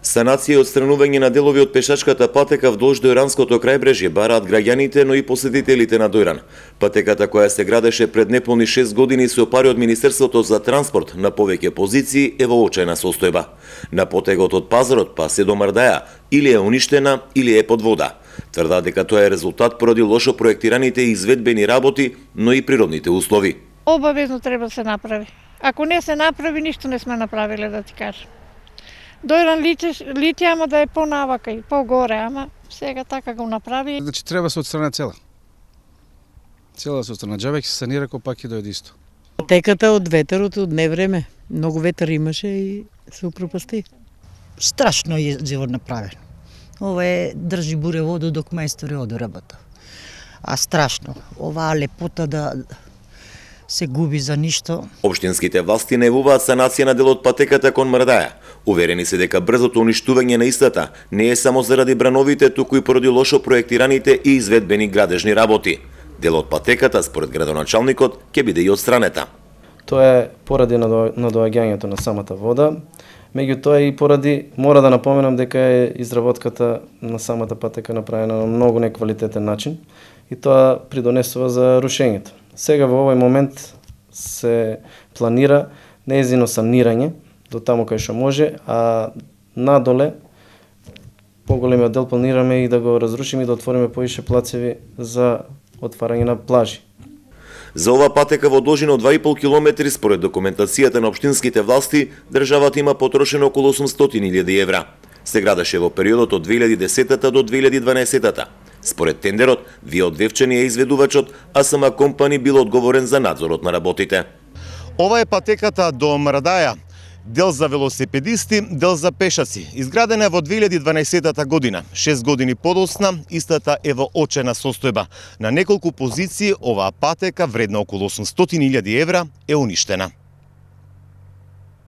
Санација и отстранување на делови од пешачката патека вдолж Дојранското крајбрежје бараат граѓаните, но и посетителите на Дојран. Патеката која се градеше пред неполни 6 години со пари од Министерството за транспорт на повеќе позиции е во очајна состојба. На потегот од пазарот па се до Мардаја или е уништена или е под вода. Тврдат дека тоа е резултат поради лошо проектираните и изведбени работи, но и природните услови. Обавезно треба да се направи. Ако не се направи, ништо не сме направиле, да ти кажам. Дојран лити, ама да е понавака и погоре, ама сега така го направи. Значи треба се отстрана цела. Цела се отстрана. Џабе ќе се санира, ко пак ќе дојде исто. Патеката од ветерот, од невреме. Многу ветер имаше и се упропасти. Страшно е живот направен. Ова е држи буре воду док мајстори оди работа. А страшно. Оваа лепота да се губи за ништо. Општинските власти најавуваат санација на дел од патеката кон Мардаја. Уверени се дека брзото уништување на истата не е само заради брановите, туку и поради лошо проектираните и изведбени градежни работи. Дел од патеката, според градоначалникот, ќе биде и отстранета. Тоа е поради надоаѓањето на самата вода, меѓутоа и поради, мора да напоменам дека е изработката на самата патека направена на многу неквалитетен начин и тоа придонесува за рушењето. Сега во овој момент се планира нејзино санирање до таму кај што може, а надоле поголемиот дел планираме и да го разрушиме и да отвориме повише плацеви за отварање на плажи. За ова патека во должина од 2,5 километри, според документацијата на општинските власти, државата има потрошено околу 800.000 евра. Се градеше во периодот од 2010 до 2012. Според тендерот, Виот Вевчани е изведувачот, а сама компани бил одговорен за надзорот на работите. Ова е патеката до Мардаја. Дел за велосипедисти, дел за пешаци. Изградена е во 2012 година. 6 години подоцна, истата е во очајна состојба. На неколку позиции оваа патека, вредна околу 800.000 евра, е уништена.